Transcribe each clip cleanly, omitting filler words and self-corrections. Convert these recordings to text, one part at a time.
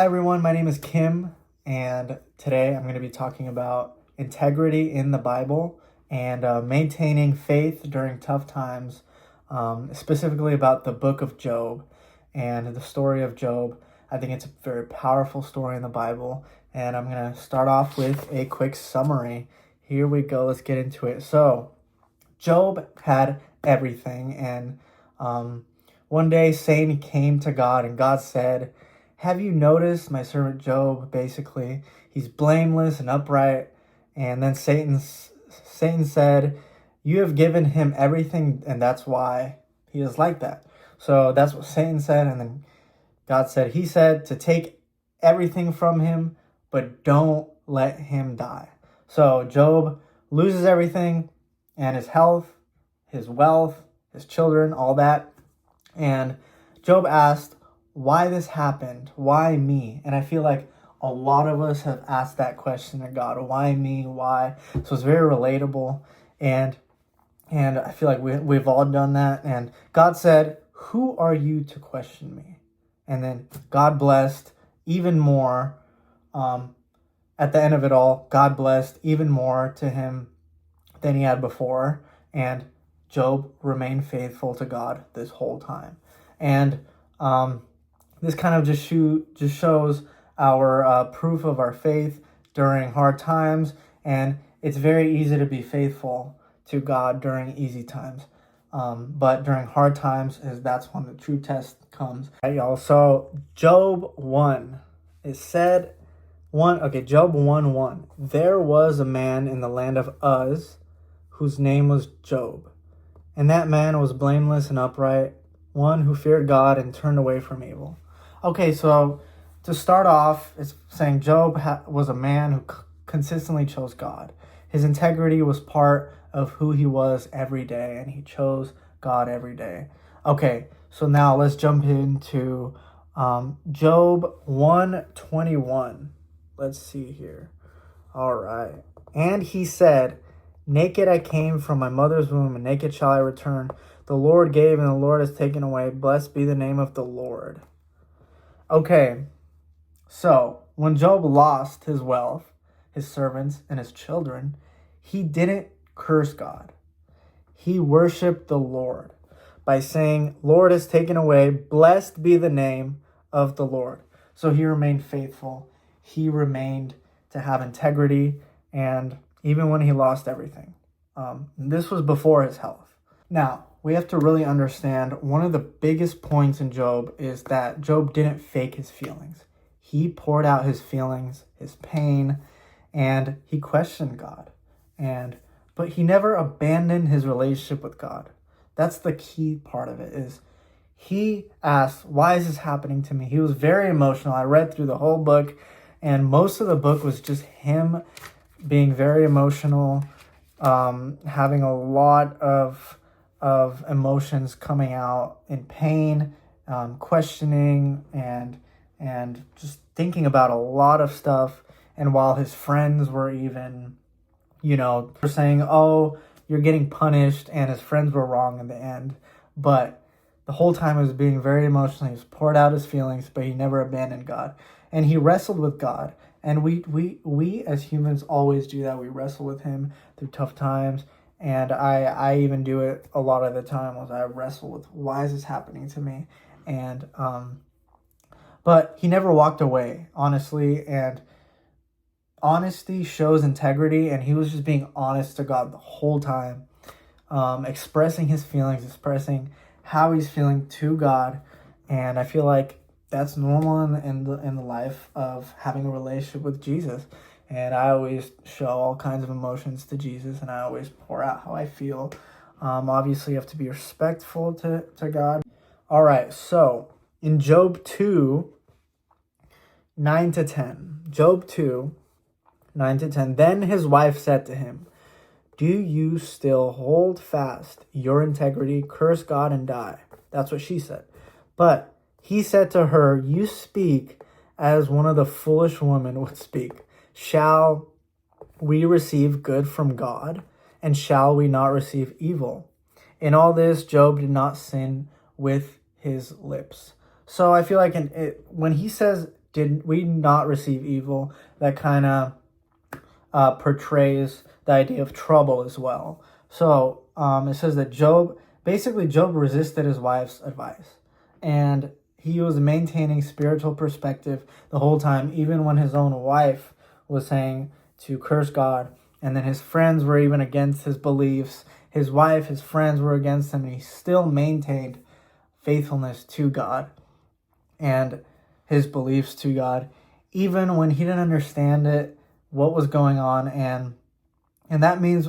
Hi everyone, my name is Kim, and today I'm going to be talking about integrity in the Bible and maintaining faith during tough times, specifically about the book of Job and the story of Job. I think it's a very powerful story in the Bible, and I'm going to start off with a quick summary. Here we go, let's get into it. So, Job had everything, and one day Satan came to God, and God said, "Have you noticed my servant Job? Basically, he's blameless and upright." And then Satan said, "You have given him everything, and that's why he is like that." So that's what Satan said, and then God said, He said to take everything from him, but don't let him die. So Job loses everything, and his health, his wealth, his children, all that. And Job asked, why this happened? Why me? And I feel like a lot of us have asked that question to God. Why me? Why? So it's very relatable. And I feel like we've all done that. And God said, "Who are you to question me?" And then God blessed even more. At the end of it all, God blessed even more to him than he had before. And Job remained faithful to God this whole time. And this kind of just shows our proof of our faith during hard times, and it's very easy to be faithful to God during easy times. But during hard times, that's when the true test comes. All right, y'all. So Job 1, it said Job 1:1. There was a man in the land of Uz, whose name was Job, and that man was blameless and upright, one who feared God and turned away from evil. Okay, so to start off, it's saying Job was a man who consistently chose God. His integrity was part of who he was every day, and he chose God every day. Okay, so now let's jump into Job 1:21. Let's see here. All right. And he said, "Naked I came from my mother's womb, and naked shall I return. The Lord gave, and the Lord has taken away. Blessed be the name of the Lord." Okay, so when Job lost his wealth, his servants, and his children, he didn't curse God. He worshiped the Lord by saying, "Lord has taken away. Blessed be the name of the Lord." So he remained faithful. He remained to have integrity, and even when he lost everything. This was before his health. Now, we have to really understand one of the biggest points in Job is that Job didn't fake his feelings. He poured out his feelings, his pain, and he questioned God. But he never abandoned his relationship with God. That's the key part of it, is he asked, "Why is this happening to me?" He was very emotional. I read through the whole book, and most of the book was just him being very emotional, having a lot of emotions coming out in pain, questioning, and just thinking about a lot of stuff. And while his friends were even, were saying, "Oh, you're getting punished," and his friends were wrong in the end. But the whole time he was being very emotional. He was poured out his feelings, but he never abandoned God. And he wrestled with God. And we as humans always do that. We wrestle with him through tough times. And I even do it a lot of the time, as I wrestle with, why is this happening to me? And but he never walked away, honestly. And honesty shows integrity, and he was just being honest to God the whole time, expressing his feelings, expressing how he's feeling to God. And I feel like that's normal in the life of having a relationship with Jesus. And I always show all kinds of emotions to Jesus, and I always pour out how I feel. Obviously, you have to be respectful to God. All right, so in Job 2, 9 to 10. Job 2, 9 to 10. Then his wife said to him, "Do you still hold fast your integrity, curse God, and die?" That's what she said. But he said to her, "You speak as one of the foolish women would speak. Shall we receive good from God, and shall we not receive evil?" In all this, Job did not sin with his lips. So I feel like when he says did we not receive evil, that kind of portrays the idea of trouble as well. So it says that Job resisted his wife's advice, and he was maintaining spiritual perspective the whole time, even when his own wife was saying to curse God, and then his friends were even against his beliefs. His wife, his friends were against him, and he still maintained faithfulness to God and his beliefs to God, even when he didn't understand it, what was going on. And that means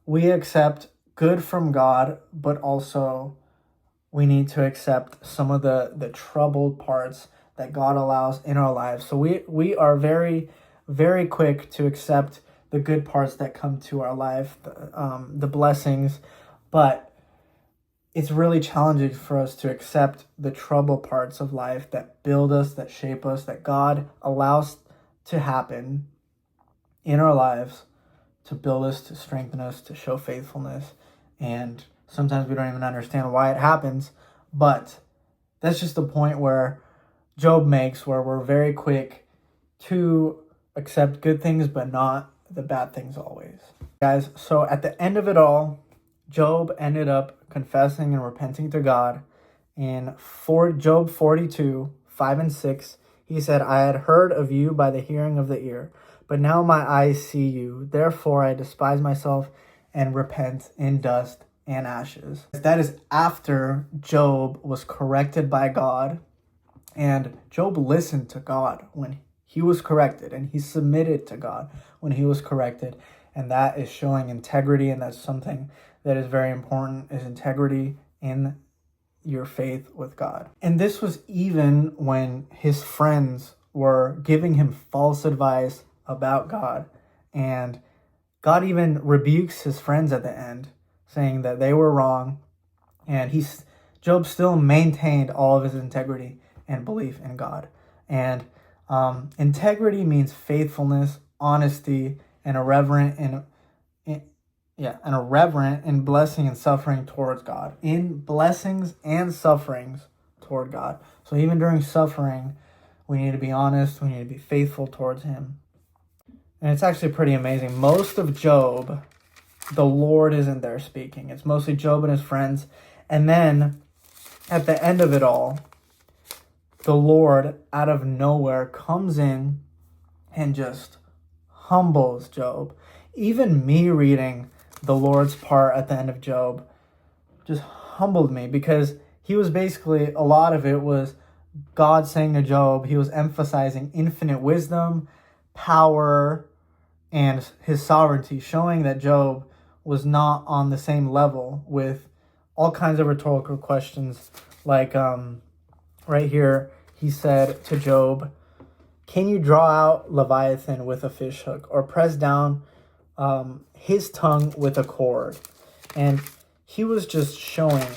we accept good from God, but also we need to accept some of the troubled parts that God allows in our lives. So we are very, very quick to accept the good parts that come to our life, the blessings, but it's really challenging for us to accept the trouble parts of life that build us, that shape us, that God allows to happen in our lives to build us, to strengthen us, to show faithfulness. And sometimes we don't even understand why it happens, but that's just the point where Job makes, where we're very quick to accept good things, but not the bad things always. Guys, so at the end of it all, Job ended up confessing and repenting to God. In Job 42, 5 and 6, he said, I had heard of you by the hearing of the ear, but now my eyes see you. Therefore I despise myself and repent in dust and ashes. That is after Job was corrected by God, and Job listened to God when he was corrected, and he submitted to God when he was corrected. And that is showing integrity, and that's something that is very important, is integrity in your faith with God. And this was even when his friends were giving him false advice about God. And God even rebukes his friends at the end, saying that they were wrong. And Job still maintained all of his integrity and belief in God. And integrity means faithfulness, honesty, and a reverent in blessing and suffering towards God. In blessings and sufferings toward God. So even during suffering, we need to be honest, we need to be faithful towards him. And it's actually pretty amazing. Most of Job, the Lord isn't there speaking. It's mostly Job and his friends. And then at the end of it all, the Lord out of nowhere comes in and just humbles Job. Even me reading the Lord's part at the end of Job just humbled me, because he was basically, a lot of it was God saying to Job, he was emphasizing infinite wisdom, power, and his sovereignty, showing that Job was not on the same level with all kinds of rhetorical questions. Like right here, he said to Job, can you draw out Leviathan with a fish hook, or press down his tongue with a cord? And he was just showing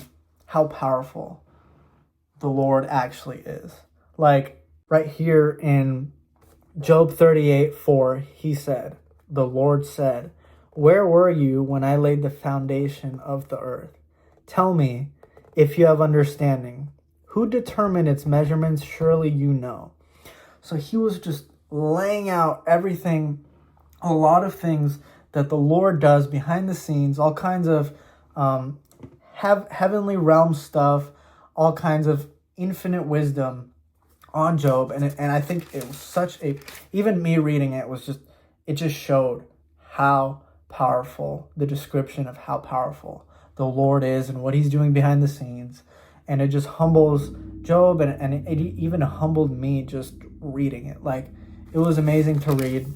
how powerful the Lord actually is. Like right here in Job 38:4, he said, the Lord said, where were you when I laid the foundation of the earth? Tell me if you have understanding. Who determined its measurements? Surely you know. So he was just laying out everything, a lot of things that the Lord does behind the scenes, all kinds of heavenly realm stuff, all kinds of infinite wisdom on Job. And I think it was even me reading it just showed how powerful, the description of how powerful the Lord is and what he's doing behind the scenes. And it just humbles Job, and it even humbled me just reading it. Like, it was amazing to read.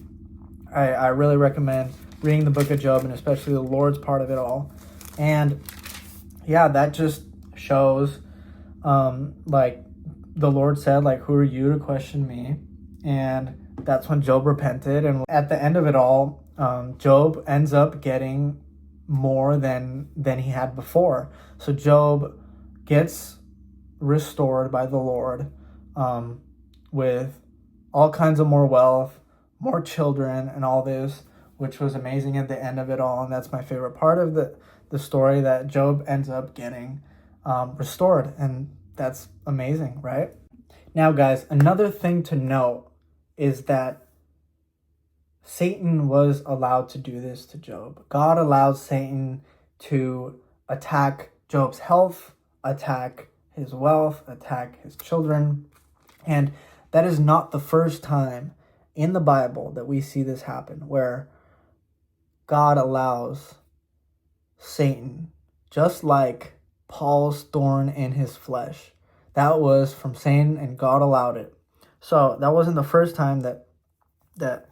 I really recommend reading the book of Job, and especially the Lord's part of it all. And yeah, that just shows, like the Lord said, like, who are you to question me? And that's when Job repented. And at the end of it all, Job ends up getting more than he had before. So Job gets restored by the Lord with all kinds of more wealth, more children, and all this, which was amazing at the end of it all. And that's my favorite part of the story, that Job ends up getting restored. And that's amazing, right? Now, guys, another thing to note is that Satan was allowed to do this to Job. God allowed Satan to attack Job's health, attack his wealth, attack his children. And that is not the first time in the Bible that we see this happen, where God allows Satan, just like Paul's thorn in his flesh. That was from Satan, and God allowed it. So that wasn't the first time that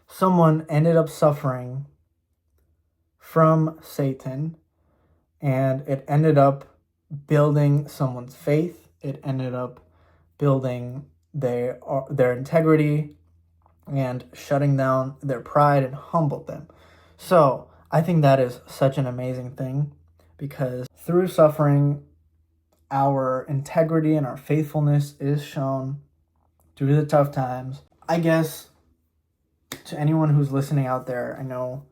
someone ended up suffering from Satan, and it ended up building someone's faith. It ended up building their integrity and shutting down their pride and humbled them. So I think that is such an amazing thing, because through suffering, our integrity and our faithfulness is shown through the tough times. I guess to anyone who's listening out there, I know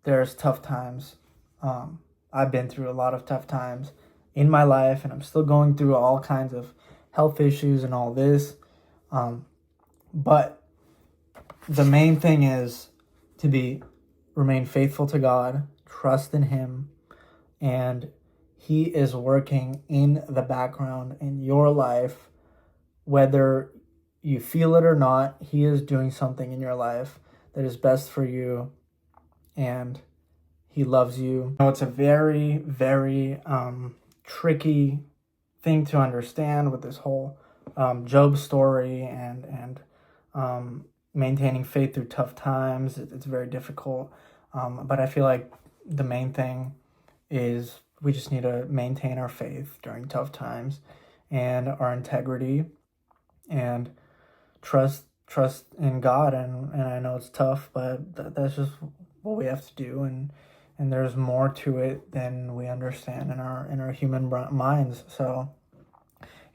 there's tough times. I've been through a lot of tough times in my life, and I'm still going through all kinds of health issues and all this. But the main thing is to remain faithful to God, trust in Him, and He is working in the background in your life, whether you feel it or not. He is doing something in your life that is best for you, and He loves you. I know it's a very, very tricky thing to understand with this whole Job story and maintaining faith through tough times. It's very difficult, but I feel like the main thing is we just need to maintain our faith during tough times and our integrity, and trust in God. And I know it's tough, but that's just what we have to do. And there's more to it than we understand in our human minds. So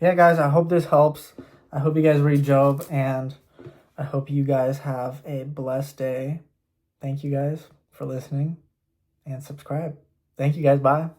yeah, guys, I hope this helps. I hope you guys read Job, and I hope you guys have a blessed day. Thank you guys for listening, and subscribe. Thank you guys. Bye.